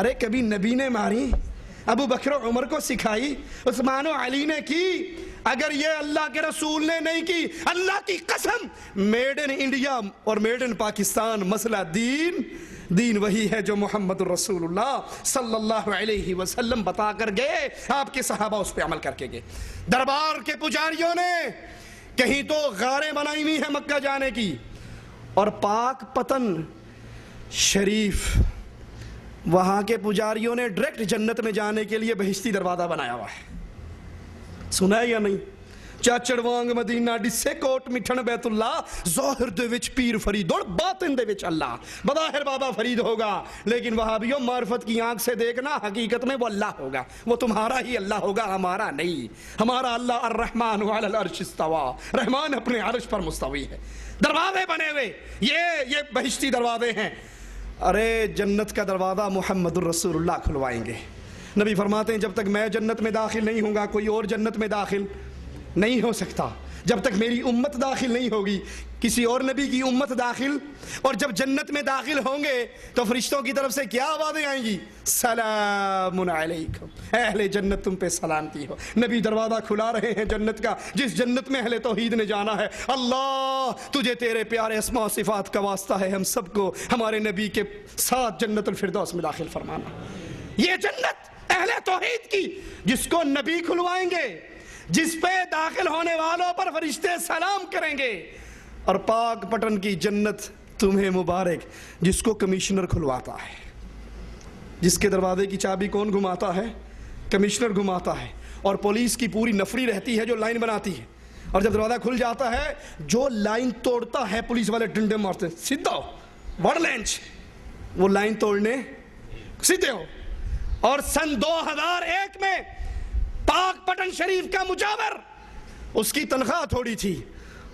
अरे कभी नबी ने मारी, अबू बकर उमर को सिखाई, उस्मान और अली ने की, अगर ये अल्लाह के रसूल ने नहीं की, अल्लाह की कसम, मेड इन इंडिया और मेड इन पाकिस्तान मसला दीन वही है जो मोहम्मद रसूलुल्लाह सल्लल्लाहु अलैहि वसल्लम बता कर गए, आपके सहाबा उस पर अमल करके गए। दरबार के पुजारियों ने कहीं तो गारें बनाई हुई है मक्का जाने की, और पाक पतन शरीफ वहां के पुजारियों ने डायरेक्ट जन्नत में जाने के लिए बहिश्ती दरवाजा बनाया हुआ है। सुना है या नहीं? चाचड़वांग मदीना डिस्से कोट मिठन बैतुल्ला, ज़ाहिर दे विच पीर फरीद और बातिन दे विच अल्लाह। बज़ाहिर बाबा फरीद होगा, लेकिन वहाबियों मार्फत की आंख से देखना, हकीकत में वो अल्लाह होगा, वो तुम्हारा ही अल्लाह होगा, हमारा नहीं। हमारा अल्लाह अर्रहमान अलल अर्श इस्तवा, रहमान अपने अर्श पर मुस्तवी है। दरवाजे बने हुए ये बहिश्ती दरवाजे हैं। अरे जन्नत का दरवाज़ा मुहम्मदुर रसूलुल्लाह खुलवाएंगे। नबी फरमाते हैं जब तक मैं जन्नत में दाखिल नहीं होऊंगा, कोई और जन्नत में दाखिल नहीं हो सकता। जब तक मेरी उम्मत दाखिल नहीं होगी, किसी और नबी की उम्मत दाखिल, और जब जन्नत में दाखिल होंगे तो फरिश्तों की तरफ से क्या आवाज़ें आएंगी? सलामुन अलैकुम, अहले जन्नत तुम पे सलामती हो। नबी दरवाज़ा खुला रहे हैं जन्नत का, जिस जन्नत में अहले तौहीद ने जाना है। अल्लाह तुझे तेरे प्यारे अस्मा सिफात का वास्ता है, हम सबको हमारे नबी के साथ जन्नतुल फिरदौस में दाखिल फरमाना। ये जन्नत अहले तौहीद की, जिसको नबी खुलवाएंगे, जिस पे दाखिल होने वालों पर फरिश्ते सलाम करेंगे। और पाक पटन की जन्नत तुम्हें मुबारक, जिसको कमिश्नर खुलवाता है, जिसके दरवाजे की चाबी कौन घुमाता है? कमिश्नर घुमाता है। और पुलिस की पूरी नफरी रहती है जो लाइन बनाती है, और जब दरवाजा खुल जाता है, जो लाइन तोड़ता है पुलिस वाले डंडे मारते हैं, सीधा हो बड़ लेंच, वो लाइन तोड़ने सीधे हो। और सन 2001 में पाक पटन शरीफ का मुजावर, उसकी तनख्वाह थोड़ी थी,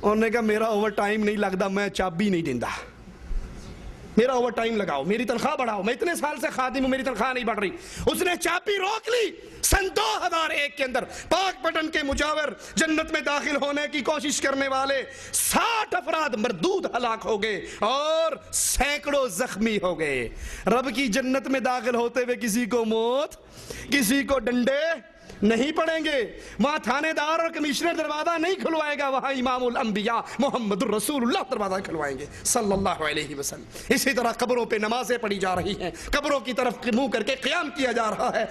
उन्होंने कहा मेरा ओवर टाइम नहीं लगता, मैं चाबी नहीं देता, मेरा ओवर टाइम लगाओ, मेरी तनख्वाह बढ़ाओ, मैं इतने साल से खादिम हूं, मेरी तनख्वाह नहीं बढ़ रही। उसने चाबी रोक ली। सन 2001 के अंदर पाक पटन के मुजावर जन्नत में दाखिल होने की कोशिश करने वाले 60 अफराद मरदूद हलाक हो गए और सैकड़ों जख्मी हो गए। रब की जन्नत में दाखिल होते हुए किसी को मौत, किसी को डंडे नहीं पड़ेंगे। वहां थानेदार और कमिश्नर दरवाजा नहीं खुलवाएगा, वहां इमामुल अंबिया मोहम्मदुर रसूलुल्लाह दरवाजा खुलवाएंगे सल्लल्लाहु अलैहि वसल्लम। इसी तरह कब्रों पे नमाजें पढ़ी जा रही हैं, कब्रों की तरफ मुंह करके क़याम किया जा रहा है।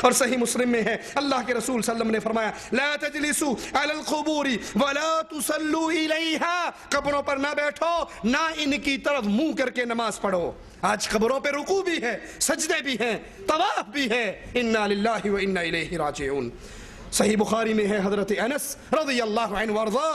और सही मुस्लिम में है, अल्लाह के रसूल सल्लल्लाहु अलैहि वसल्लम ने फरमाया, ला तजलिसू अलल क़ुबूरी वला तुसल्लू इलैहा, कब्रों पर ना बैठो, ना इनकी तरफ मुंह करके नमाज पढ़ो। आज कब्रों पे रुकू भी है, सजदे भी हैं, तवाफ भी है। इन्ना लिल्लाहि व इन्ना इलैहि राजिऊन। सही बुखारी में है, हजरत अनस रज़ियल्लाहु अन्हु वर्ज़ा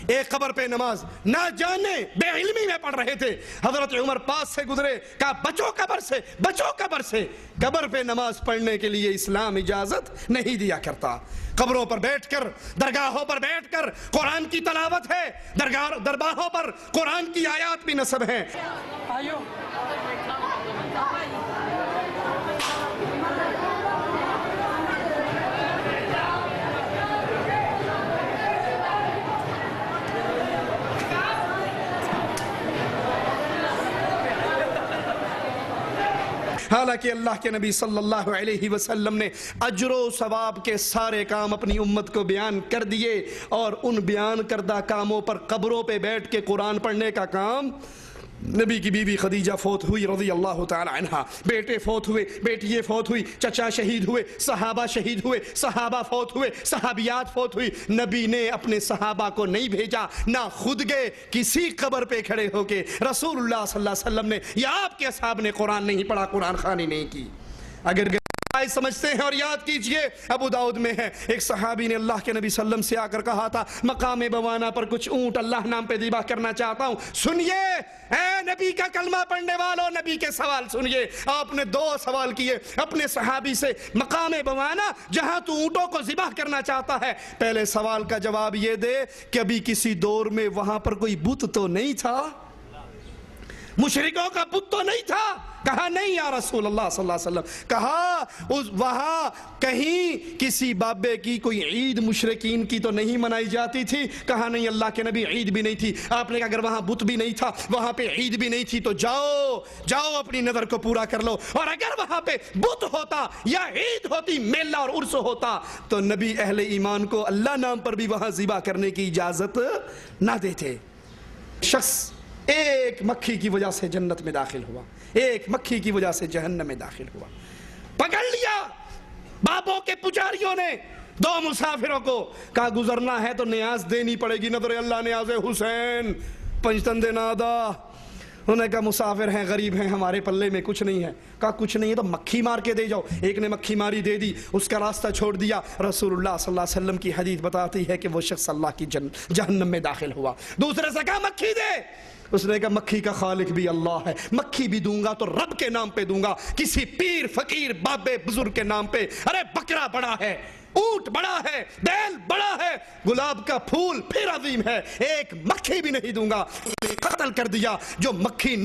एक कब्र पे नमाज ना जाने बेइल्मी में पढ़ रहे थे। हजरत उमर पास से गुजरे, कहा बचो कब्र से, बचो कब्र से। कब्र पे नमाज पढ़ने के लिए इस्लाम इजाजत नहीं दिया करता। कब्रों पर बैठकर, दरगाहों पर बैठकर कुरान की तलावत है, दरबाहों पर कुरान की आयात भी नस्ब है। हालांकि अल्लाह के नबी सल्लल्लाहु अलैहि वसल्लम ने अजरो सवाब के सारे काम अपनी उम्मत को बयान कर दिए, और उन बयान करदा कामों पर कब्रों पे बैठ के कुरान पढ़ने का काम, नबी की बीवी खदीजा फौत हुई रज़ियल्लाहु ताला अन्हा, बेटे फौत हुए, बेटियाँ फौत हुई, चचा शहीद हुए, सहाबा शहीद हुए, सहाबा फौत हुए, सहाबियात फौत हुई। नबी ने अपने सहाबा को नहीं भेजा, ना खुद गए, किसी कब्र पे खड़े होके रसूलुल्लाह सल्लल्लाहु अलैहि वसल्लम ने या आपके असहाब ने कुरान नहीं पढ़ा, कुरान खानी नहीं की। अगर समझते हैं, और याद कीजिए, अबू दाऊद में है, एक सहाबी ने अल्लाह के नबी सल्लम से आकर कहा था, मकाम बवाना पर कुछ ऊंट अल्लाह नाम पे ज़िबा करना चाहता हूं, सुनिए ए नबी का कलमा पढ़ने वालों, नबी के सवाल सुनिए। आपने दो सवाल किए अपने सहाबी से, मकाम बवाना जहां तू ऊंटों को ज़िबा करना चाहता है, पहले सवाल का जवाब ये दे कि अभी किसी दौर में वहां पर कोई बुत तो नहीं था, मुशरिकों का बुत तो नहीं था? कहा नहीं या रसूल अल्लाह सल्लल्लाहु अलैहि वसल्लम। कहा उस वहां कहीं किसी बाबे की कोई ईद मुशरिकीन की तो नहीं मनाई जाती थी? कहा नहीं अल्लाह के नबी, ईद भी नहीं थी। आपने कहा अगर वहां बुत भी नहीं था, वहां पे ईद भी नहीं थी, तो जाओ जाओ अपनी नजर को पूरा कर लो, और अगर वहां पे बुत होता या ईद होती, मेला और उर्स होता, तो नबी अहले ईमान को अल्लाह नाम पर भी वहां ज़िबा करने की इजाजत ना देते। शख्स एक मक्खी की वजह से जन्नत में दाखिल हुआ, एक मक्खी की वजह से जहन्नम में दाखिल हुआ। पकड़ लिया बाबों के पुजारियों ने दो मुसाफिरों को, कहा गुजरना है तो न्याज देनी पड़ेगी, नजर अल्लाह न्याज हुसैन पंचतंदे नादा। उन्होंने कहा मुसाफिर हैं, गरीब हैं, हमारे पल्ले में कुछ नहीं है। कहा कुछ नहीं है तो मक्खी मार के दे जाओ। एक ने मक्खी मारी, दे दी, उसका रास्ता छोड़ दिया। रसूलुल्लाह सल्लल्लाहु अलैहि वसल्लम की हदीस बताती है कि वो शख्स अल्लाह की जहन्नम में दाखिल हुआ। दूसरे से कहा मक्खी दे, उसने कहा मक्खी का खालिक भी अल्लाह है, मक्खी भी दूंगा तो रब के नाम पे दूंगा, किसी पीर फकीर बाबे बुजुर्ग के नाम पे। अरे बकरा बड़ा है, ऊंट बड़ा है, बैल बड़ा है, गुलाब का फूल फिर अजीम है, एक मक्खी भी नहीं दूंगा। कत्ल कर दिया जो मक्खी